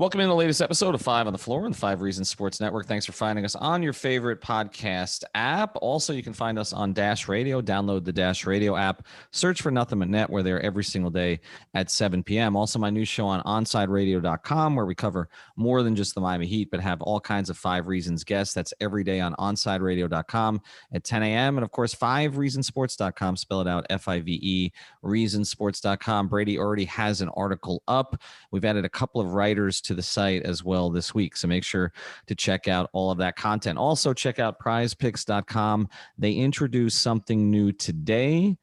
Welcome in the latest episode of Five on the Floor on the Five Reasons Sports Network. Thanks for finding us on your favorite podcast app. Also, you can find us on Dash Radio. Download the Dash Radio app. Search for Nothing But Net. We're there every single day at 7 p.m. Also, my new show on OnsideRadio.com, where we cover more than just the Miami Heat, but have all kinds of Five Reasons guests. That's every day on OnsideRadio.com at 10 a.m. And, of course, FiveReasonSports.com. Spell it out, F-I-V-E, Reasonsports.com. Brady already has an article up. We've added a couple of writers to the site as well this week. So make sure to check out all of that content. Also, check out PrizePicks.com. They introduced something new today, and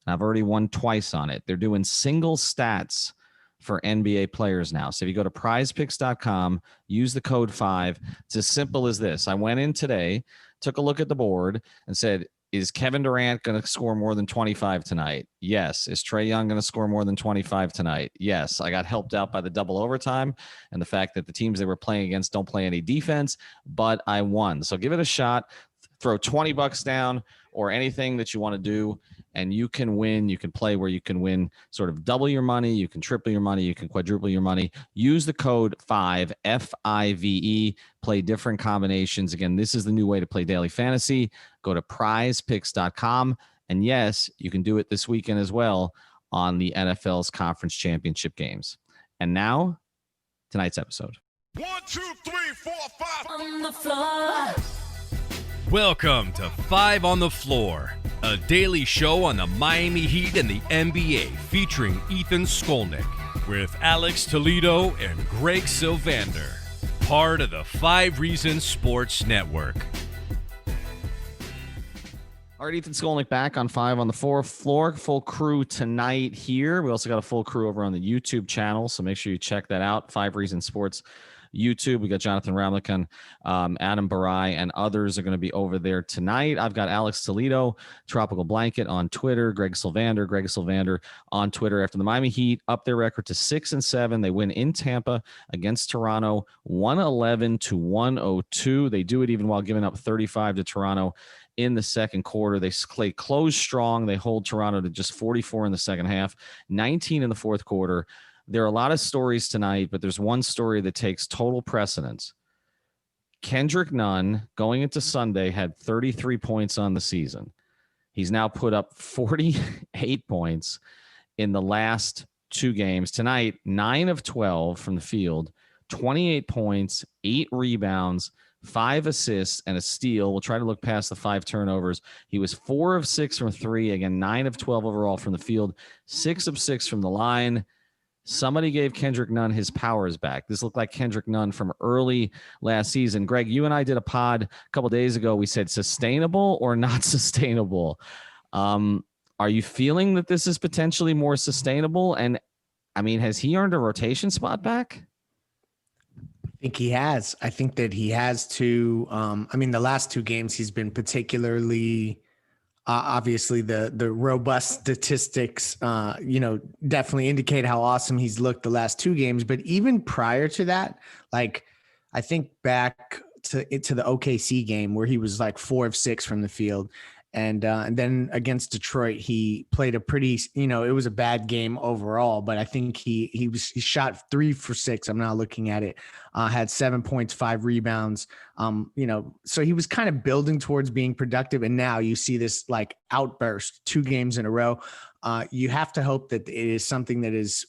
I've already won twice on it. They're doing single stats for NBA players now. So if you go to PrizePicks.com, use the code 5. It's as simple as this. I went in today, took a look at the board, and said, is Kevin Durant going to score more than 25 tonight? Yes. Is Trae Young going to score more than 25 tonight? Yes. I got helped out by the double overtime and the fact that the teams they were playing against don't play any defense, but I won. So give it a shot. Throw $20 down or anything that you want to do, and you can win. You can play where you can win sort of double your money. You can triple your money. You can quadruple your money. Use the code 5, F-I-V-E. Play different combinations. Again, this is the new way to play daily fantasy. Go to prizepicks.com. And yes, you can do it this weekend as well on the NFL's conference championship games. And now, tonight's episode. 1, 2, 3, 4, 5 on the floor. Welcome to Five on the Floor, a daily show on the Miami Heat and the NBA featuring Ethan Skolnick with Alex Toledo and Greg Sylvander, part of the Five Reasons Sports Network. All right, Ethan Skolnick back on Five on the Floor. Full crew tonight here. We also got a full crew over on the YouTube channel, so make sure you check that out, Five Reasons Sports YouTube. We got Jonathan Ramlick, Adam Barai, and others are going to be over there tonight. I've got Alex Toledo, Tropical Blanket on Twitter, Greg Sylvander on Twitter. After the Miami Heat up their record to 6-7, they win in Tampa against Toronto, 111-102. They do it even while giving up 35 to Toronto in the second quarter. They close strong. They hold Toronto to just 44 in the second half, 19 in the fourth quarter. There are a lot of stories tonight, but there's one story that takes total precedence. Kendrick Nunn, going into Sunday, had 33 points on the season. He's now put up 48 points in the last two games. Tonight, 9 of 12 from the field, 28 points, 8 rebounds, 5 assists, and a steal. We'll try to look past the 5 turnovers. He was 4 of 6 from 3. Again, 9 of 12 overall from the field, 6 of 6 from the line. Somebody gave Kendrick Nunn his powers back. This looked like Kendrick Nunn from early last season. Greg, you and I did a pod a couple days ago. We said sustainable or not sustainable. Are you feeling that this is potentially more sustainable? And, I mean, has he earned a rotation spot back? I think he has. I think that he has to. The last 2 games he's been particularly obviously the robust statistics, definitely indicate how awesome he's looked the last 2 games. But even prior to that, like I think back to the OKC game where he was like 4 of 6 from the field. And then against Detroit, he played a pretty, it was a bad game overall, but I think he shot 3 for 6. I'm now looking at it, had 7 points, 5 rebounds. So he was kind of building towards being productive. And now you see this like outburst 2 games in a row. You have to hope that it is something that is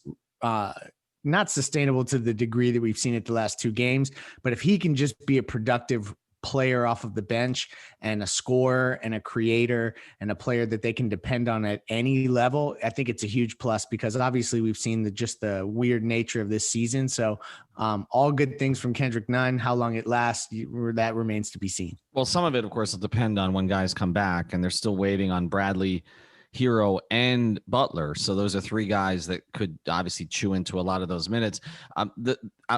not sustainable to the degree that we've seen it the last 2 games. But if he can just be a productive player off of the bench and a scorer and a creator and a player that they can depend on at any level, I think it's a huge plus because obviously we've seen the weird nature of this season. So all good things from Kendrick Nunn. How long it lasts, that remains to be seen. Well, some of it, of course, will depend on when guys come back, and they're still waiting on Bradley, Hero, and Butler. So those are 3 guys that could obviously chew into a lot of those minutes. I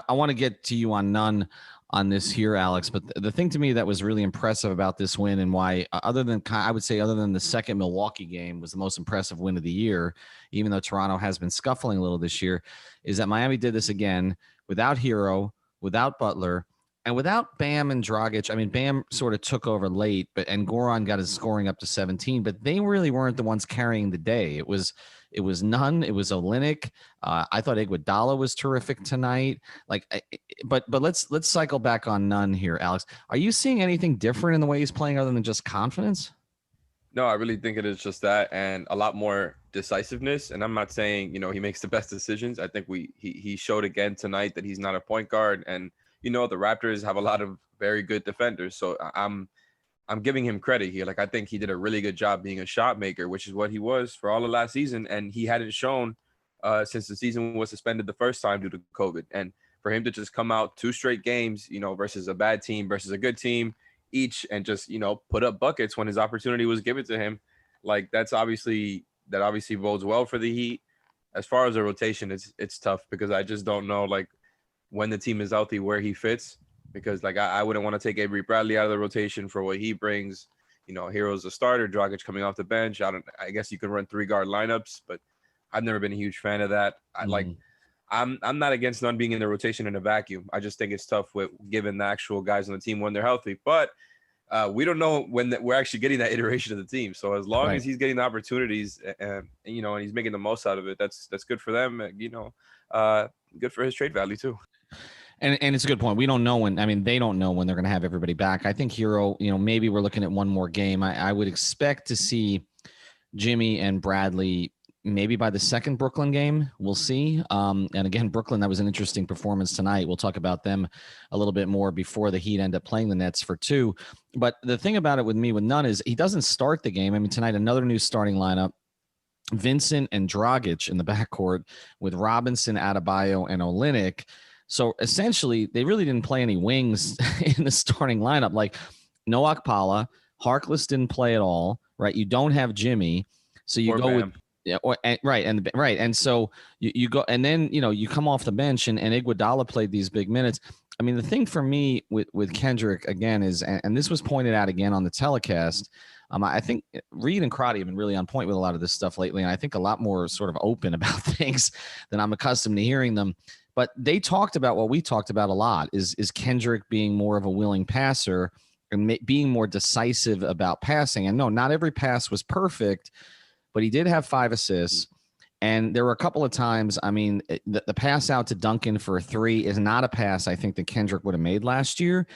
want to get to you on Nunn on this here, Alex, but the thing to me that was really impressive about this win and why, other than the second Milwaukee game was the most impressive win of the year, even though Toronto has been scuffling a little this year, is that Miami did this again without Hero, without Butler, and without Bam and Dragic. I mean, Bam sort of took over late, and Goran got his scoring up to 17, but they really weren't the ones carrying the day. It was It was Nunn. It was Olynyk. I thought Iguodala was terrific tonight. But let's cycle back on Nunn here, Alex. Are you seeing anything different in the way he's playing other than just confidence? No, I really think it is just that and a lot more decisiveness. And I'm not saying, he makes the best decisions. I think he showed again tonight that he's not a point guard. And, the Raptors have a lot of very good defenders. So I'm giving him credit here. Like, I think he did a really good job being a shot maker, which is what he was for all of last season. And he hadn't shown since the season was suspended the first time due to COVID. And for him to just come out 2 straight games, versus a bad team versus a good team, each and just put up buckets when his opportunity was given to him, like that obviously bodes well for the Heat. As far as the rotation, it's tough because I just don't know like when the team is healthy where he fits, because like I wouldn't want to take Avery Bradley out of the rotation for what he brings. Hero's a starter, Dragic coming off the bench. I guess you can run 3 guard lineups, but I've never been a huge fan of that. I'm not against Nunn being in the rotation in a vacuum. I just think it's tough with given the actual guys on the team when they're healthy. But we don't know when we're actually getting that iteration of the team. So as long as he's getting the opportunities and he's making the most out of it, that's good for them. Good for his trade value too. And it's a good point. We don't know when. I mean, they don't know when they're going to have everybody back. I think Hero. Maybe we're looking at one more game. I would expect to see Jimmy and Bradley. Maybe by the second Brooklyn game, we'll see. And again, Brooklyn, that was an interesting performance tonight. We'll talk about them a little bit more before the Heat end up playing the Nets for 2. But the thing about it with Nunn is he doesn't start the game. I mean, tonight, another new starting lineup, Vincent and Dragic in the backcourt with Robinson, Adebayo, and Olynyk. So essentially, they really didn't play any wings in the starting lineup. Like no Okpala, Harkless didn't play at all, right? You don't have Jimmy. So you go with... Yeah, and so you go, and then you come off the bench, and Iguodala played these big minutes. I mean, the thing for me with Kendrick again is, and this was pointed out again on the telecast. I think Reed and Crotty have been really on point with a lot of this stuff lately, and I think a lot more sort of open about things than I'm accustomed to hearing them. But they talked about what we talked about a lot is Kendrick being more of a willing passer and being more decisive about passing. And no, not every pass was perfect, but he did have 5 assists. And there were a couple of times, I mean, the pass out to Duncan for a 3 is not a pass I think that Kendrick would have made last year.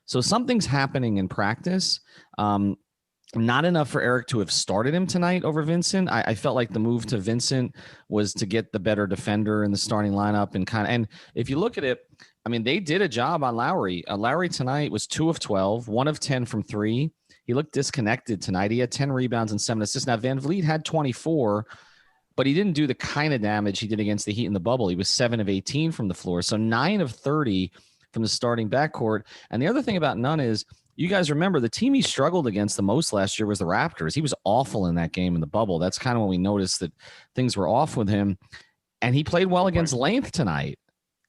So something's happening in practice. Not enough for Eric to have started him tonight over Vincent. I felt like the move to Vincent was to get the better defender in the starting lineup and if you look at it, I mean, they did a job on Lowry. Lowry tonight was 2 of 12, 1 of 10 from 3. He looked disconnected tonight. He had 10 rebounds and 7 assists. Now, Van Vliet had 24, but he didn't do the kind of damage he did against the Heat in the bubble. He was 7 of 18 from the floor, so 9 of 30 from the starting backcourt. And the other thing about Nunn is, you guys remember the team he struggled against the most last year was the Raptors. He was awful in that game in the bubble. That's kind of when we noticed that things were off with him. And he played well against length tonight.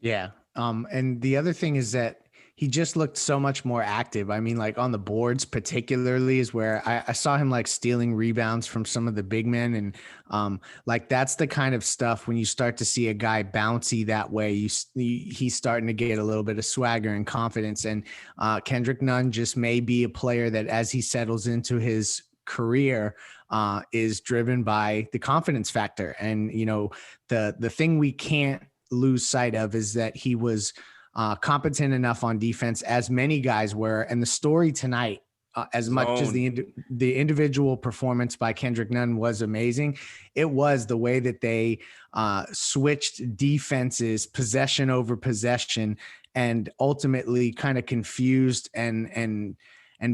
Yeah. And the other thing is that he just looked so much more active. I mean, like on the boards particularly is where I saw him like stealing rebounds from some of the big men. And like, that's the kind of stuff when you start to see a guy bouncy that way, he's starting to get a little bit of swagger and confidence. And Kendrick Nunn just may be a player that as he settles into his career is driven by the confidence factor. And, the thing we can't lose sight of is that he was competent enough on defense, as many guys were. And the story tonight, as much as the individual performance by Kendrick Nunn was amazing, it was the way that they switched defenses, possession over possession, and ultimately kind of confused and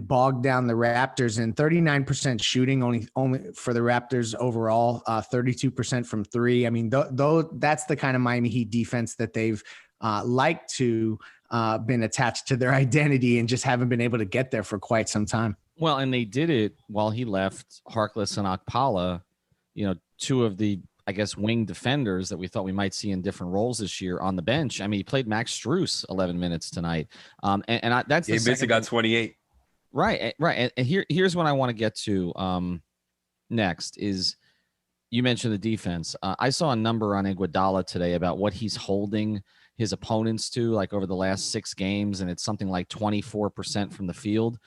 bogged down the Raptors. And 39% shooting only for the Raptors overall, 32% from 3. I mean, though that's the kind of Miami Heat defense that they've like to been attached to their identity and just haven't been able to get there for quite some time. Well, and they did it while he left Harkless and Okpala, 2 of the, I guess, wing defenders that we thought we might see in different roles this year on the bench. I mean, he played Max Strus 11 minutes tonight. That's the Vincent got 28. Right. And here's what I want to get to next is you mentioned the defense. I saw a number on Iguodala today about what he's holding his opponents to, like over the last 6 games, and it's something like 24% from the field.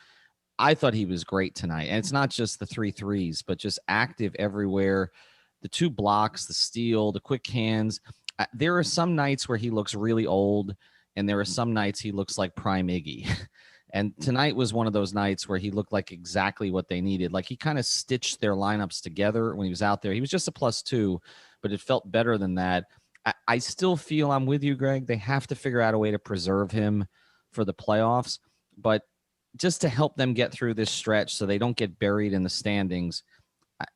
I thought he was great tonight. And it's not just the 3 threes, but just active everywhere. the 2 blocks, the steal, the quick hands. There are some nights where he looks really old, and there are some nights he looks like prime Iggy. And tonight was one of those nights where he looked like exactly what they needed. Like he kind of stitched their lineups together when he was out there. He was just a +2, but it felt better than that. I still feel I'm with you, Greg. They have to figure out a way to preserve him for the playoffs, but just to help them get through this stretch so they don't get buried in the standings.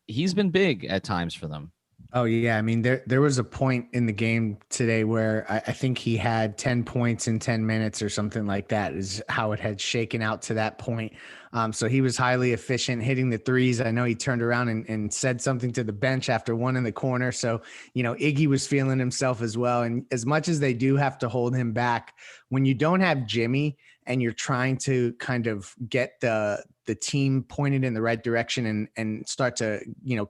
He's been big at times for them. Oh yeah, I mean there was a point in the game today where I think he had 10 points in 10 minutes or something like that is how it had shaken out to that point. So he was highly efficient hitting the threes. I know he turned around and said something to the bench after one in the corner. So, Iggy was feeling himself as well. And as much as they do have to hold him back, when you don't have Jimmy and you're trying to kind of get the team pointed in the right direction and start to,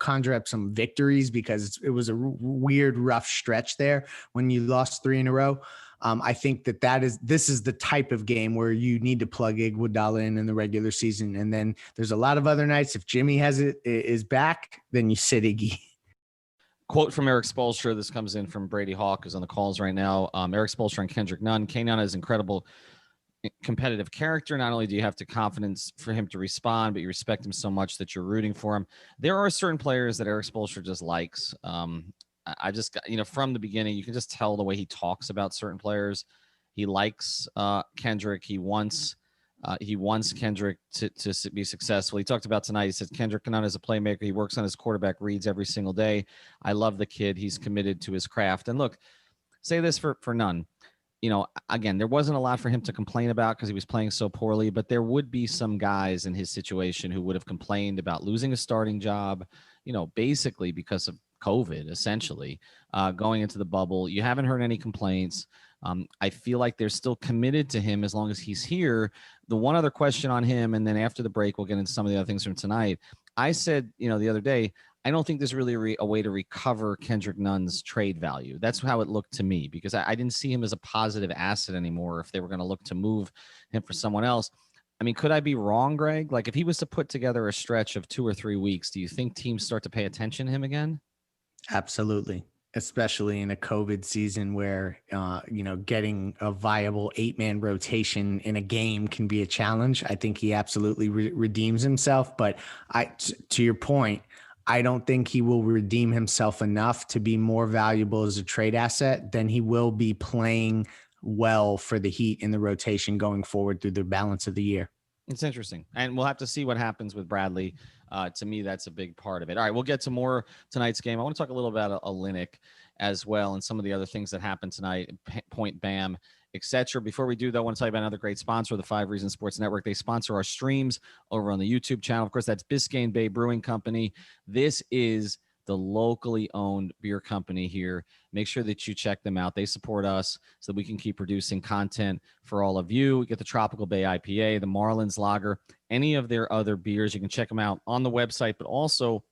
conjure up some victories, because it was a weird, rough stretch there when you lost 3 in a row. I think this is the type of game where you need to plug Iguodala in the regular season. And then there's a lot of other nights. If Jimmy is back, then you sit Iggy. Quote from Eric Spoelstra. This comes in from Brady Hawk, who's on the calls right now. Eric Spoelstra and Kendrick Nunn. Nunn is incredible competitive character. Not only do you have the confidence for him to respond, but you respect him so much that you're rooting for him. There are certain players that Eric Spoelstra just likes. I just got, from the beginning, you can just tell the way he talks about certain players. He likes Kendrick. He wants Kendrick to be successful. He talked about tonight. He said Kendrick Nunn is a playmaker. He works on his quarterback reads every single day. I love the kid. He's committed to his craft. And look, say this for Nunn. Again, there wasn't a lot for him to complain about because he was playing so poorly, but there would be some guys in his situation who would have complained about losing a starting job, basically because of COVID, essentially, going into the bubble. You haven't heard any complaints. I feel like they're still committed to him as long as he's here. The one other question on him, and then after the break, we'll get into some of the other things from tonight. I said, the other day, I don't think there's really a way to recover Kendrick Nunn's trade value. That's how it looked to me, because I didn't see him as a positive asset anymore if they were going to look to move him for someone else. I mean, could I be wrong, Greg? Like if he was to put together a stretch of 2 or 3 weeks, do you think teams start to pay attention to him again? Absolutely. Especially in a COVID season where, getting a viable 8-man rotation in a game can be a challenge. I think he absolutely redeems himself. But to your point, I don't think he will redeem himself enough to be more valuable as a trade asset than he will be playing well for the Heat in the rotation going forward through the balance of the year. It's interesting. And we'll have to see what happens with Bradley. To me, that's a big part of it. All right, we'll get to more tonight's game. I want to talk a little about Olynyk as well and some of the other things that happened tonight, Point Bam, etc. Before we do, though, I want to tell you about another great sponsor, the 5 Reasons Sports Network. They sponsor our streams over on the YouTube channel. Of course, that's Biscayne Bay Brewing Company. This is the locally owned beer company here. Make sure that you check them out. They support us so that we can keep producing content for all of you. We get the Tropical Bay IPA, the Marlins Lager, any of their other beers. You can check them out on the website, but also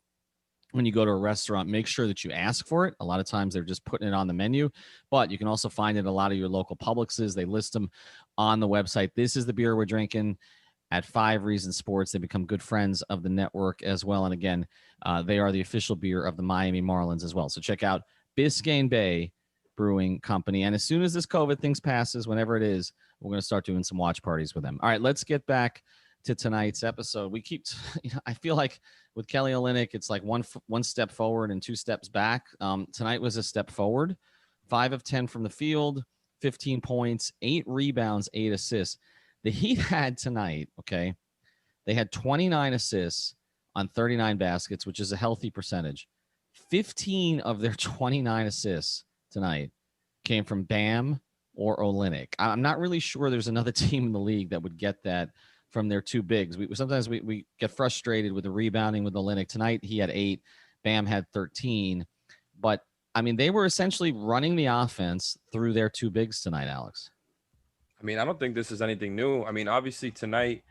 when you go to a restaurant, make sure that you ask for it. A lot of times they're just putting it on the menu, but you can also find it at a lot of your local Publixes. They list them on the website. This is the beer we're drinking at 5 Reasons Sports. They become good friends of the network as well. And again, they are the official beer of the Miami Marlins as well. So check out Biscayne Bay Brewing Company. And as soon as this COVID things passes, whenever it is, we're going to start doing some watch parties with them. All right, let's get back to tonight's episode. We keep, I feel like with Kelly Olynyk, it's like one step forward and 2 steps back. Tonight was a step forward. 5 of 10 from the field, 15 points, 8 rebounds, 8 assists. The Heat had tonight, okay, they had 29 assists on 39 baskets, which is a healthy percentage. 15 of their 29 assists tonight came from Bam or Olynyk. I'm not really sure there's another team in the league that would get that from their 2 bigs. Sometimes we get frustrated with the rebounding with Olynyk. Tonight he had 8, Bam had 13. But, I mean, they were essentially running the offense through their 2 bigs tonight, Alex. I mean, I don't think this is anything new. I mean, obviously tonight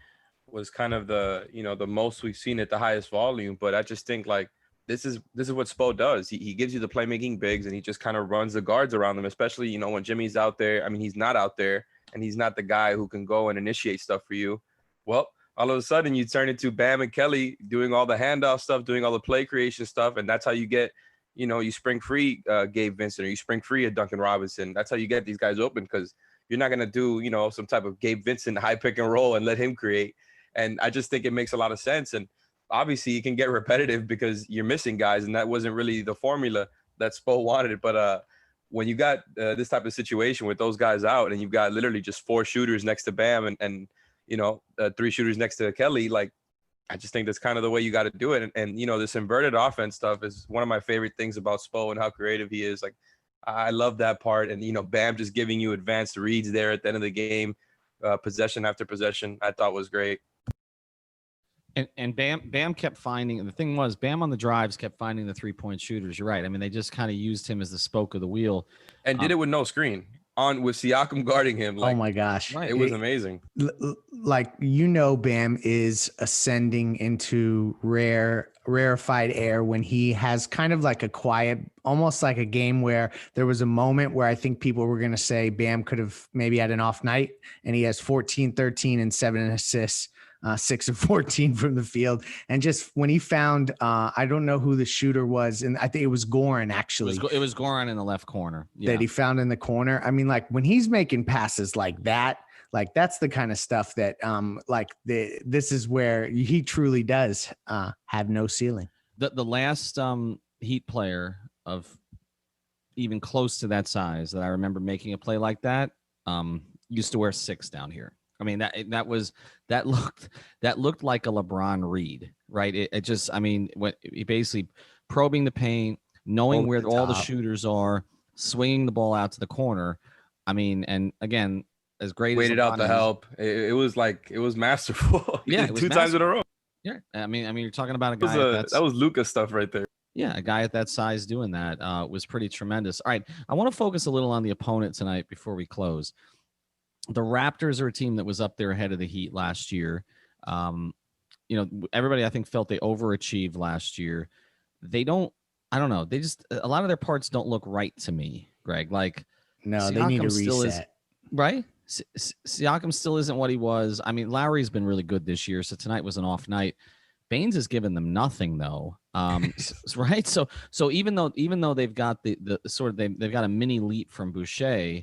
was kind of the most we've seen at the highest volume, but I just think like this is what Spo does. He gives you the playmaking bigs and he just kind of runs the guards around them, especially, when Jimmy's out there. I mean, he's not out there and he's not the guy who can go and initiate stuff for you. Well, all of a sudden you turn into Bam and Kelly doing all the handoff stuff, doing all the play creation stuff. And that's how you get, you spring free Gabe Vincent, or you spring free a Duncan Robinson. That's how you get these guys open, because you're not going to do, some type of Gabe Vincent high pick and roll and let him create. And I just think it makes a lot of sense. And obviously it can get repetitive because you're missing guys, and that wasn't really the formula that Spo wanted. But when you got this type of situation with those guys out, and you've got literally just 4 shooters next to Bam and 3 shooters next to Kelly, like, I just think that's kind of the way you got to do it. And this inverted offense stuff is one of my favorite things about Spo and how creative he is. Like, I love that part. And, Bam just giving you advanced reads there at the end of the game, possession after possession, I thought was great. And Bam kept finding, the thing was, Bam on the drives kept finding the 3-point shooters. You're right. I mean, they just kind of used him as the spoke of the wheel. And did it with no screen. With Siakam guarding him. Like, oh my gosh. It was amazing. Bam is ascending into rarefied air when he has kind of like a quiet, almost like a game where there was a moment where I think people were going to say Bam could have maybe had an off night, and he has 14, 13 and 7 assists. 6 of 14 from the field. And just when he found, I don't know who the shooter was, and I think it was Goran, actually. It was Goran in the left corner. Yeah. That he found in the corner. I mean, like, when he's making passes like that, like, that's the kind of stuff that, this is where he truly does have no ceiling. The last Heat player of even close to that size that I remember making a play like that used to wear 6 down here. I mean, that looked like a LeBron read, right? It just, I mean, when he basically probing the paint, knowing where all the shooters are, swinging the ball out to the corner. I mean, and again, as great waited as out the help. It was masterful. Yeah, it was 2 times in a row. Yeah, I mean, you're talking about a guy that was Luka stuff right there. Yeah, a guy at that size doing that was pretty tremendous. All right, I want to focus a little on the opponent tonight before we close. The Raptors are a team that was up there ahead of the Heat last year. Everybody I think felt they overachieved last year. I don't know. They just, a lot of their parts don't look right to me, Greg. Like, no, Siakam they need to reset. Right? Siakam still isn't what he was. I mean, Lowry's been really good this year, so tonight was an off night. Baines has given them nothing though. Right? So even though they've got the sort of they've got a mini leap from Boucher,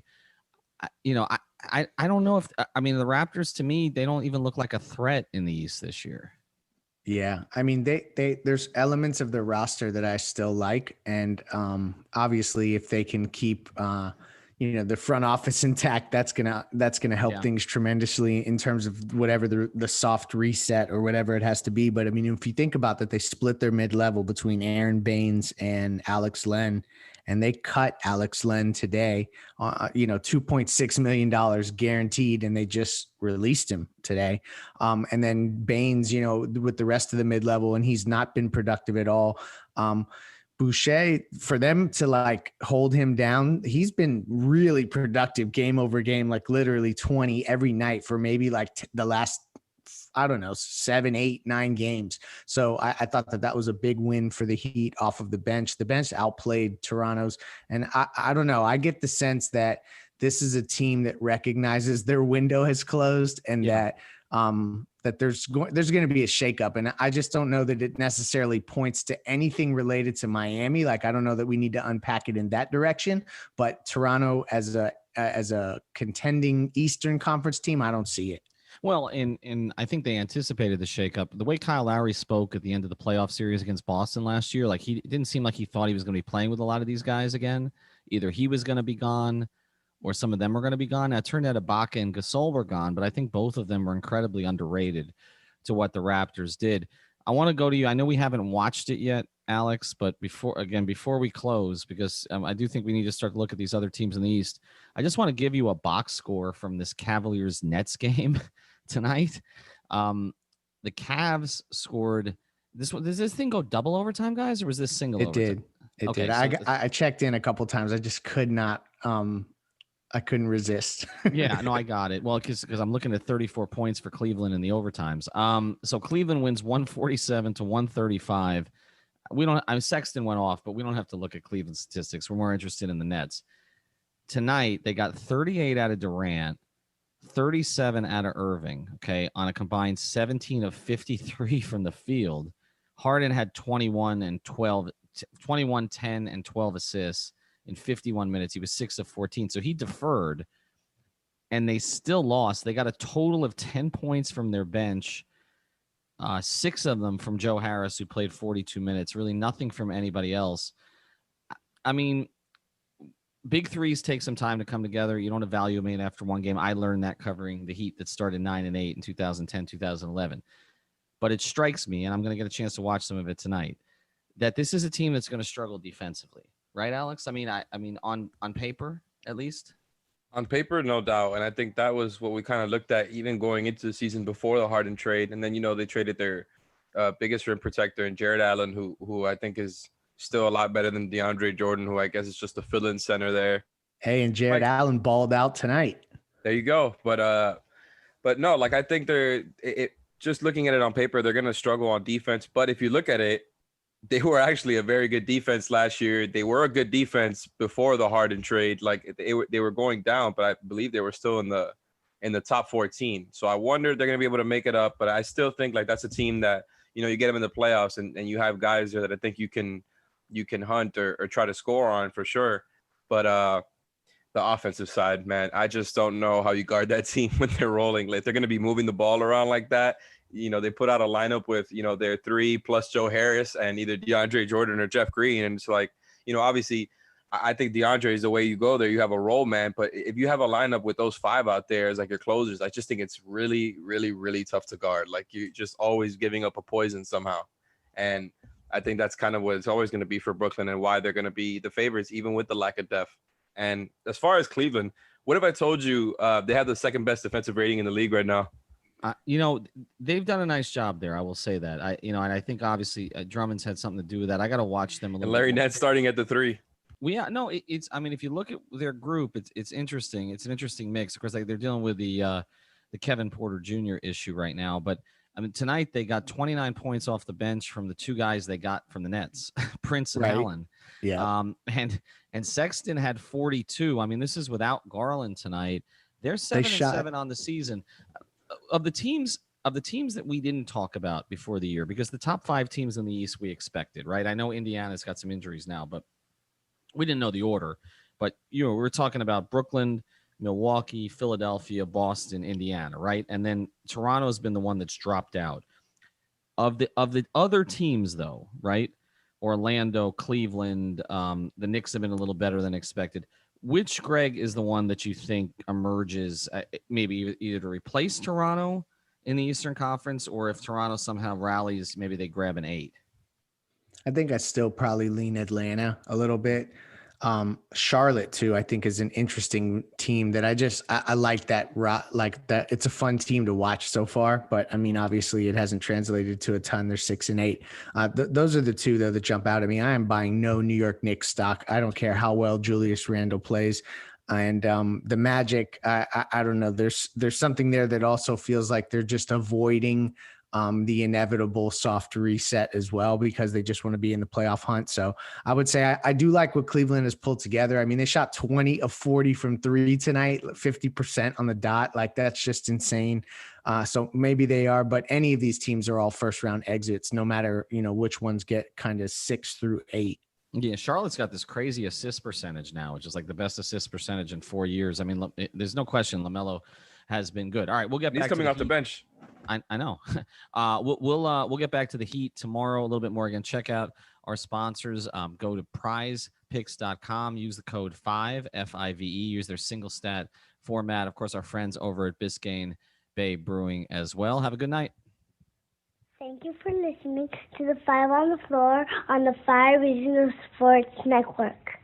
I don't know if, I mean, the Raptors, to me, they don't even look like a threat in the East this year. Yeah. I mean, there's elements of their roster that I still like. And obviously if they can keep, the front office intact, that's going to help things tremendously in terms of whatever the soft reset or whatever it has to be. But I mean, if you think about that, they split their mid-level between Aaron Baines and Alex Len, and they cut Alex Len today, $2.6 million guaranteed, and they just released him today. And then Baines, with the rest of the mid-level, and he's not been productive at all. Boucher, for them to like hold him down, he's been really productive game over game, like literally 20 every night for maybe like the last, I don't know, 7, 8, 9 games. So I thought that was a big win for the Heat off of the bench. The bench outplayed Toronto's. And I don't know. I get the sense that this is a team that recognizes their window has closed, and that there's going to be a shakeup. And I just don't know that it necessarily points to anything related to Miami. Like, I don't know that we need to unpack it in that direction, but Toronto as a contending Eastern Conference team, I don't see it. Well, and I think they anticipated the shakeup. The way Kyle Lowry spoke at the end of the playoff series against Boston last year, like, he didn't seem like he thought he was going to be playing with a lot of these guys again. Either he was going to be gone or some of them were going to be gone. Now, it turned out Ibaka and Gasol were gone, but I think both of them were incredibly underrated to what the Raptors did. I want to go to you. I know we haven't watched it yet, Alex, but before we close, because I do think we need to start to look at these other teams in the East, I just want to give you a box score from this Cavaliers-Nets game tonight. The Cavs scored this one. Does this thing go double overtime, guys, or was this single overtime? It did. I checked in a couple times. I just could not. I couldn't resist. Yeah, no, I got it. Well, because I'm looking at 34 points for Cleveland in the overtimes. So Cleveland wins 147-135. Sexton went off, but we don't have to look at Cleveland statistics. We're more interested in the Nets. Tonight, they got 38 out of Durant, 37 out of Irving, okay, on a combined 17 of 53 from the field. Harden had 21 and 12 21, 10, and 12 assists in 51 minutes. He was 6 of 14. So he deferred, and they still lost. They got a total of 10 points from their bench, 6 of them from Joe Harris, who played 42 minutes. Really nothing from anybody else. I mean, big threes take some time to come together. You don't evaluate after one game. I learned that covering the Heat that started 9-8 in 2010, 2011. But it strikes me, and I'm going to get a chance to watch some of it tonight, that this is a team that's going to struggle defensively. Right, Alex? I mean, on paper, at least? On paper, no doubt. And I think that was what we kind of looked at even going into the season before the Harden trade. And then, they traded their biggest rim protector in Jared Allen, who I think is still a lot better than DeAndre Jordan, who I guess is just a fill-in center there. Hey, and Jared Allen balled out tonight. There you go. But no, I think just looking at it on paper, they're going to struggle on defense. But if you look at it, they were actually a very good defense last year. They were a good defense before the Harden trade. They were going down, but I believe they were still in the top 14. So I wonder if they're going to be able to make it up. But I still think that's a team that, you get them in the playoffs and you have guys there that I think you can hunt or try to score on for sure. But the offensive side, man, I just don't know how you guard that team when they're rolling. They're going to be moving the ball around like that. They put out a lineup with, their 3 plus Joe Harris and either DeAndre Jordan or Jeff Green. And it's obviously I think DeAndre is the way you go there. You have a role man, but if you have a lineup with those 5 out there as your closers, I just think it's really, really, really tough to guard. You're just always giving up a poison somehow. And I think that's kind of what it's always going to be for Brooklyn and why they're going to be the favorites, even with the lack of depth. And as far as Cleveland, what if I told you they have the second best defensive rating in the league right now? They've done a nice job there. I will say that. And I think obviously Drummond's had something to do with that. I got to watch them a little. And Larry bit Nance starting at the 3. It's. I mean, if you look at their group, it's interesting. It's an interesting mix. Of course, they're dealing with the Kevin Porter Jr. issue right now. But I mean, tonight they got 29 points off the bench from the 2 guys they got from the Nets, Prince and Allen. Yeah. And Sexton had 42. I mean, this is without Garland tonight. They're 7-7 on the season. Of the teams that we didn't talk about before the year, because the top 5 teams in the East we expected, right? I know Indiana's got some injuries now, but we didn't know the order. But we're talking about Brooklyn, Milwaukee, Philadelphia, Boston, Indiana, right? And then Toronto's been the one that's dropped out. Of the other teams, though, right? Orlando, Cleveland, the Knicks have been a little better than expected. Which, Greg, is the one that you think emerges maybe either to replace Toronto in the Eastern Conference, or if Toronto somehow rallies, maybe they grab an 8? I think I still probably lean Atlanta a little bit. Charlotte too, I think, is an interesting team that I like that. It's a fun team to watch so far, but I mean, obviously it hasn't translated to a ton. They're 6-8. Those are the 2 though that jump out at me. I am buying no New York Knicks stock. I don't care how well Julius Randle plays. And the Magic, I don't know. There's something there that also feels like they're just avoiding the inevitable soft reset as well, because they just want to be in the playoff hunt. So I would say I do like what Cleveland has pulled together. I mean, they shot 20 of 40 from 3 tonight, 50% on the dot. That's just insane. So maybe they are, but any of these teams are all first round exits, no matter, which ones get kind of 6 through 8. Yeah, Charlotte's got this crazy assist percentage now, which is the best assist percentage in 4 years. I mean, there's no question LaMelo has been good. All right, we'll get back. He's coming off the bench. I know. We'll get back to the Heat tomorrow a little bit more. Again, check out our sponsors. Go to PrizePicks.com. Use the code 5 FIVE. Use their single stat format. Of course, our friends over at Biscayne Bay Brewing as well. Have a good night. Thank you for listening to the 5 on the Floor on the 5 Regional Sports Network.